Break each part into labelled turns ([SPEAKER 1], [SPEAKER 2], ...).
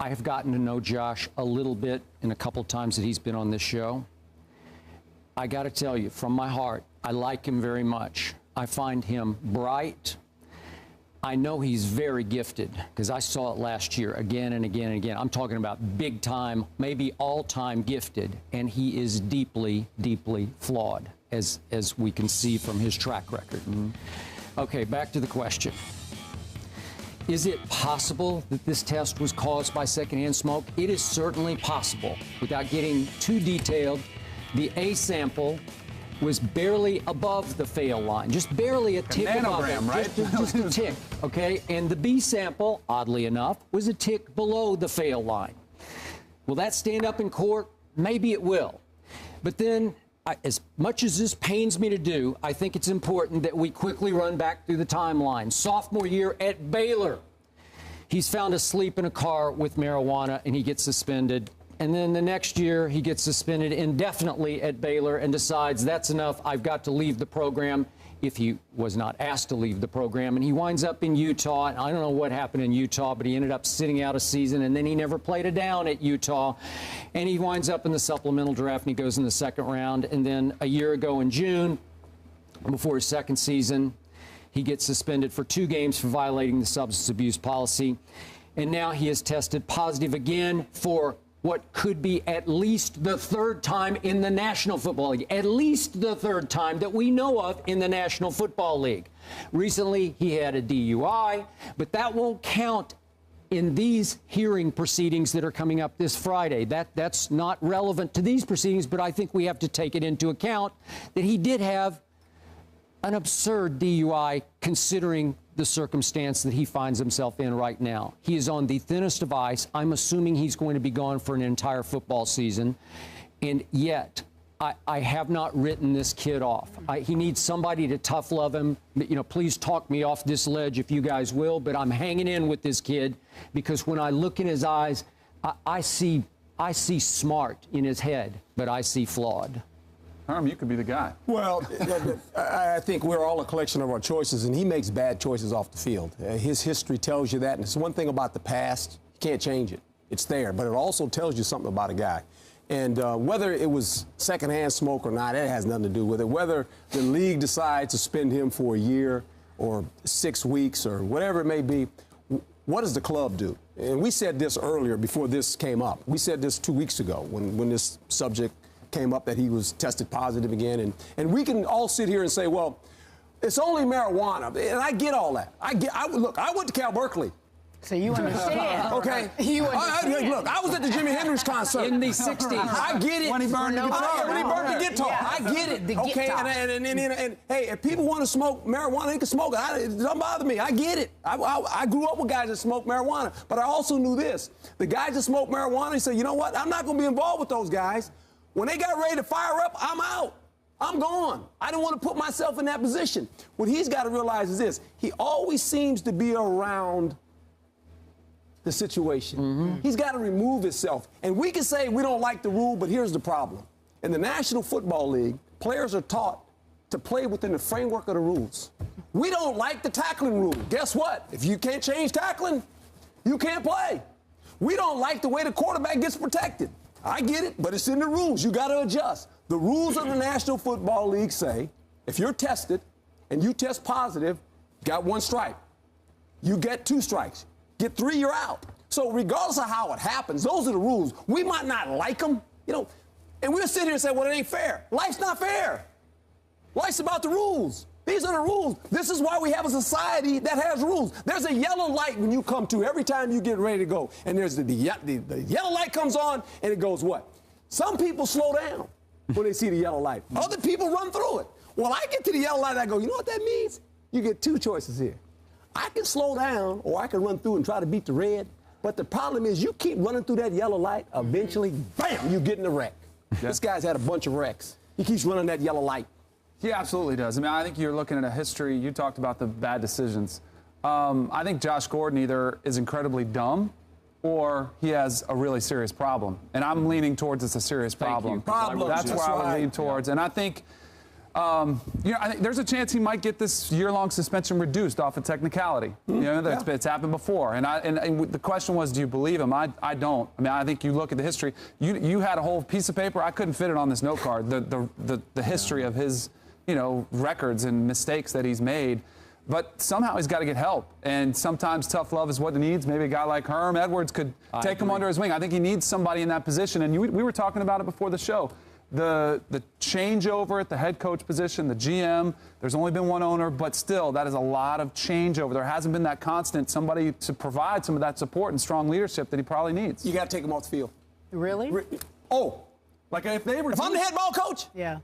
[SPEAKER 1] I have gotten to know Josh a little bit in a couple times that he's been on this show. I got to tell you, from my heart, I like him very much. I find him bright. I know he's very gifted because I saw it last year again and again and again. I'm talking about big time, maybe all-time gifted, and he is deeply, deeply flawed, as we can see from his track record. Okay, back to the question. Is it possible that this test was caused by secondhand smoke? It is certainly possible. Without getting too detailed, the A sample was barely above the fail line, just barely a tick above it,
[SPEAKER 2] right?
[SPEAKER 1] just a tick, okay? And the B sample, oddly enough, was a tick below the fail line. Will that stand up in court? Maybe it will. But then, as much as this pains me to do, I think it's important that we quickly run back through the timeline. Sophomore year at Baylor, he's found asleep in a car with marijuana, and he gets suspended. And then the next year, he gets suspended indefinitely at Baylor and decides that's enough, I've got to leave the program, if he was not asked to leave the program. And he winds up in Utah. And I don't know what happened in Utah, but he ended up sitting out a season, and then he never played a down at Utah. And he winds up in the supplemental draft, and he goes in the second round. And then a year ago in June, before his second season, he gets suspended for 2 games for violating the substance abuse policy. And now he is tested positive again for what could be at least the 3rd time in the National Football League, at least the 3rd time that we know of in the National Football League. Recently, he had a DUI, but that won't count in these hearing proceedings that are coming up this Friday. That's not relevant to these proceedings, but I think we have to take it into account that he did have an absurd DUI considering the circumstance that he finds himself in right now. He is on the thinnest of ice. I'm assuming he's going to be gone for an entire football season. And yet, I have not written this kid off. He needs somebody to tough love him. You know, please talk me off this ledge if you guys will, but I'm hanging in with this kid because when I look in his eyes, I see smart in his head, but I see flawed.
[SPEAKER 2] Herm, you could be the guy.
[SPEAKER 3] Well, I think we're all a collection of our choices, and he makes bad choices off the field. His history tells you that, and it's one thing about the past, you can't change it. It's there, but it also tells you something about a guy. And whether it was secondhand smoke or not, that has nothing to do with it. Whether the league decides to suspend him for a year or 6 weeks or whatever it may be, what does the club do? And we said this earlier before this came up. We said this 2 weeks ago when this subject came up that he was tested positive again. And we can all sit here and say, well, it's only marijuana. And I get all that. Look, I went to Cal Berkeley.
[SPEAKER 4] So you understand.
[SPEAKER 3] Okay.
[SPEAKER 4] You understand.
[SPEAKER 3] Look, I was at the Jimi Hendrix concert.
[SPEAKER 1] In the 60s.
[SPEAKER 3] I get it.
[SPEAKER 2] When he burned the guitar.
[SPEAKER 3] When he burned the guitar.
[SPEAKER 4] Yeah.
[SPEAKER 3] I get it.
[SPEAKER 4] The
[SPEAKER 3] Okay,
[SPEAKER 4] guitar.
[SPEAKER 3] and hey, if people want to smoke marijuana, they can smoke it. It doesn't bother me. I get it. I grew up with guys that smoked marijuana. But I also knew this. The guys that smoked marijuana, he said, you know what? I'm not going to be involved with those guys. When they got ready to fire up, I'm out. I'm gone. I don't want to put myself in that position. What he's got to realize is this. He always seems to be around the situation. He's got to remove himself. And we can say we don't like the rule, but here's the problem. In the National Football League, players are taught to play within the framework of the rules. We don't like the tackling rule. Guess what? If you can't change tackling, you can't play. We don't like the way the quarterback gets protected. I get it, but it's in the rules. You got to adjust. The rules of the National Football League say if you're tested and you test positive, got 1 strike. You get 2 strikes. Get 3, you're out. So regardless of how it happens, those are the rules. We might not like them, you know, and we'll sit here and say, well, it ain't fair. Life's not fair. Life's about the rules. These are the rules. This is why we have a society that has rules. There's a yellow light when you come to every time you get ready to go. And there's the yellow light comes on, and it goes what? Some people slow down when they see the yellow light. Other people run through it. Well, I get to the yellow light, I go, you know what that means? You get 2 choices here. I can slow down, or I can run through and try to beat the red. But the problem is you keep running through that yellow light, eventually, bam, you get in a wreck. Yeah. This guy's had a bunch of wrecks. He keeps running that yellow light.
[SPEAKER 2] He absolutely does. I mean, I think you're looking at a history. You talked about the bad decisions. I think Josh Gordon either is incredibly dumb or he has a really serious problem. And I'm leaning towards it's a serious problem.
[SPEAKER 3] That's
[SPEAKER 2] where I would lean towards. Yeah. And I think I think there's a chance he might get this year-long suspension reduced off a technicality. It's happened before. And the question was, do you believe him? I don't. I mean, I think you look at the history. You had a whole piece of paper. I couldn't fit it on this note card. The history of his, records and mistakes that he's made. But somehow he's got to get help. And sometimes tough love is what he needs. Maybe a guy like Herm Edwards could take him under his wing. I think he needs somebody in that position. And we were talking about it before the show. The changeover at the head coach position, the GM, there's only been one owner, but still, that is a lot of changeover. There hasn't been that constant, somebody to provide some of that support and strong leadership that he probably needs.
[SPEAKER 3] You got to take him off the field.
[SPEAKER 4] Really?
[SPEAKER 3] Like if I'm the head ball coach,
[SPEAKER 4] Yeah.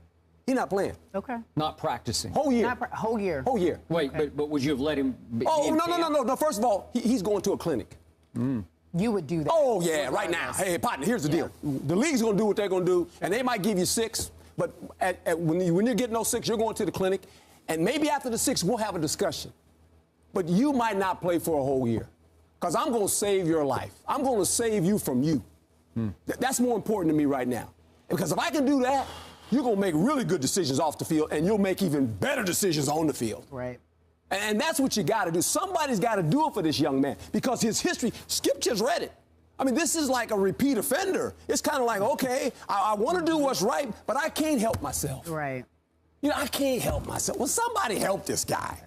[SPEAKER 3] he's not playing.
[SPEAKER 4] Okay.
[SPEAKER 1] Not practicing.
[SPEAKER 3] Whole year.
[SPEAKER 4] Whole year.
[SPEAKER 3] Whole year.
[SPEAKER 1] Wait, but would you have let him be in camp?
[SPEAKER 3] No. First of all, he's going to a clinic.
[SPEAKER 4] You would do that.
[SPEAKER 3] Oh, yeah, right now. Hey, partner, here's the deal. The league's going to do what they're going to do, and they might give you 6, but when you're getting those 6, you're going to the clinic, and maybe after the 6, we'll have a discussion. But you might not play for a whole year, because I'm going to save your life. I'm going to save you from you. That's more important to me right now. Because if I can do that, you're going to make really good decisions off the field, and you'll make even better decisions on the field.
[SPEAKER 4] Right.
[SPEAKER 3] And that's what you got to do. Somebody's got to do it for this young man because his history, Skip just read it. I mean, this is like a repeat offender. It's kind of like, okay, I want to do what's right, but I can't help myself.
[SPEAKER 4] Right.
[SPEAKER 3] I can't help myself. Well, somebody help this guy.